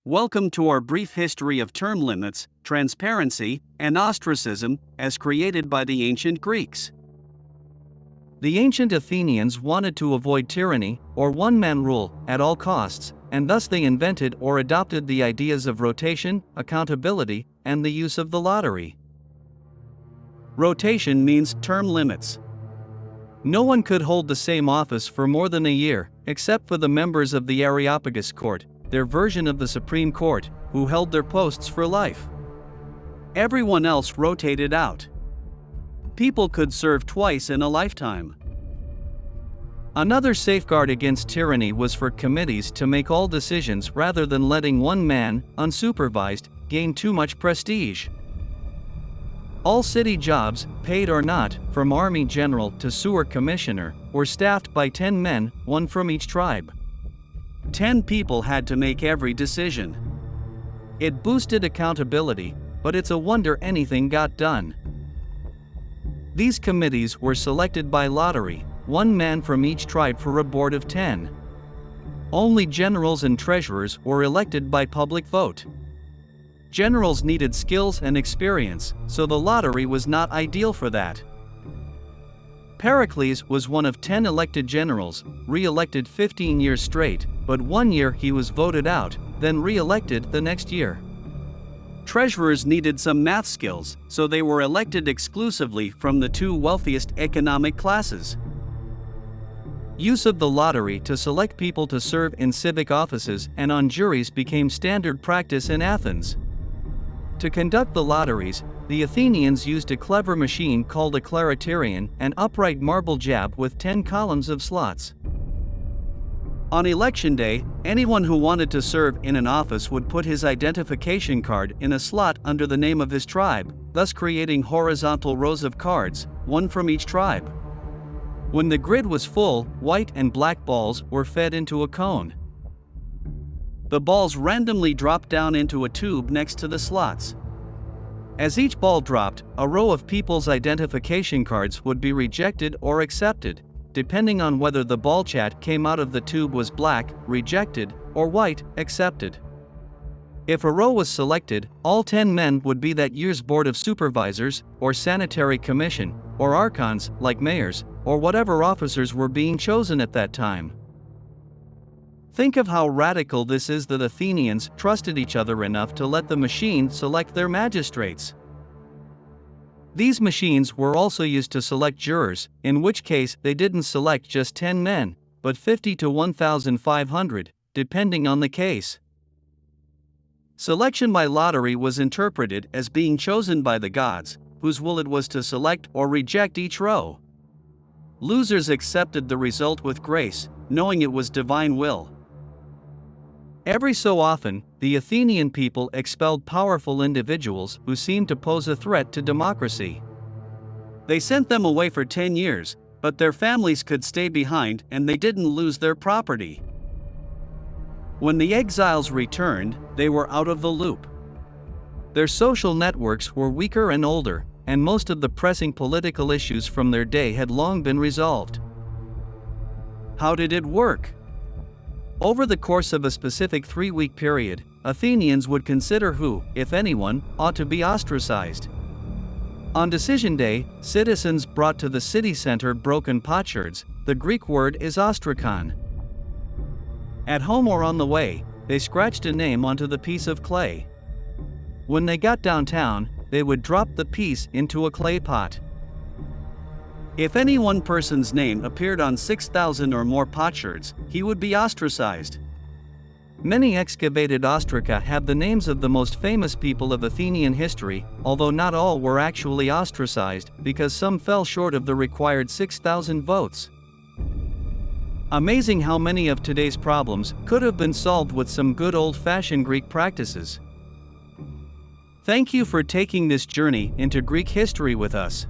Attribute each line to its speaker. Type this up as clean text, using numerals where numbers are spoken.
Speaker 1: Welcome to our brief history of term limits, transparency, and ostracism, as created by the ancient Greeks.
Speaker 2: The ancient Athenians wanted to avoid tyranny, or one-man rule, at all costs, and thus they invented or adopted the ideas of rotation, accountability, and the use of the lottery.
Speaker 1: Rotation means term limits.
Speaker 2: No one could hold the same office for more than a year, except for the members of the Areopagus court, their version of the Supreme Court, who held their posts for life.
Speaker 1: Everyone else rotated out. People could serve twice in a lifetime.
Speaker 2: Another safeguard against tyranny was for committees to make all decisions rather than letting one man, unsupervised, gain too much prestige. All city jobs, paid or not, from army general to sewer commissioner, were staffed by 10 men, one from each tribe.
Speaker 1: 10 people had to make every decision.
Speaker 2: It boosted accountability, but it's a wonder anything got done. These committees were selected by lottery, one man from each tribe for a board of 10. Only generals and treasurers were elected by public vote. Generals needed skills and experience, so the lottery was not ideal for that. Pericles was one of 10 elected generals, re-elected 15 years straight, but 1 year he was voted out, then re-elected the next year.
Speaker 1: Treasurers needed some math skills, so they were elected exclusively from the two wealthiest economic classes.
Speaker 2: Use of the lottery to select people to serve in civic offices and on juries became standard practice in Athens. To conduct the lotteries, the Athenians used a clever machine called a clariterion, an upright marble jab with 10 columns of slots.
Speaker 1: On election day, anyone who wanted to serve in an office would put his identification card in a slot under the name of his tribe, thus creating horizontal rows of cards, one from each tribe. When the grid was full, white and black balls were fed into a cone. The balls randomly dropped down into a tube next to the slots. As each ball dropped, a row of people's identification cards would be rejected or accepted, depending on whether the ball chat came out of the tube was black, rejected, or white, accepted. If a row was selected, all 10 men would be that year's board of supervisors, or sanitary commission, or archons, like mayors, or whatever officers were being chosen at that time. Think of how radical this is that Athenians trusted each other enough to let the machine select their magistrates. These machines were also used to select jurors, in which case they didn't select just 10 men, but 50 to 1,500, depending on the case. Selection by lottery was interpreted as being chosen by the gods, whose will it was to select or reject each row. Losers accepted the result with grace, knowing it was divine will. Every so often, the Athenian people expelled powerful individuals who seemed to pose a threat to democracy. They sent them away for 10 years, but their families could stay behind and they didn't lose their property. When the exiles returned, they were out of the loop.
Speaker 2: Their social networks were weaker and older, and most of the pressing political issues from their day had long been resolved.
Speaker 1: How did it work?
Speaker 2: Over the course of a specific 3-week period, Athenians would consider who, if anyone, ought to be ostracized. On decision day, citizens brought to the city center broken potsherds. The Greek word is ostrakon. At home or on the way, they scratched a name onto the piece of clay. When they got downtown, they would drop the piece into a clay pot.
Speaker 1: If any one person's name appeared on 6,000 or more potsherds, he would be ostracized.
Speaker 2: Many excavated ostraca have the names of the most famous people of Athenian history, although not all were actually ostracized because some fell short of the required 6,000 votes. Amazing how many of today's problems could have been solved with some good old-fashioned Greek practices.
Speaker 1: Thank you for taking this journey into Greek history with us.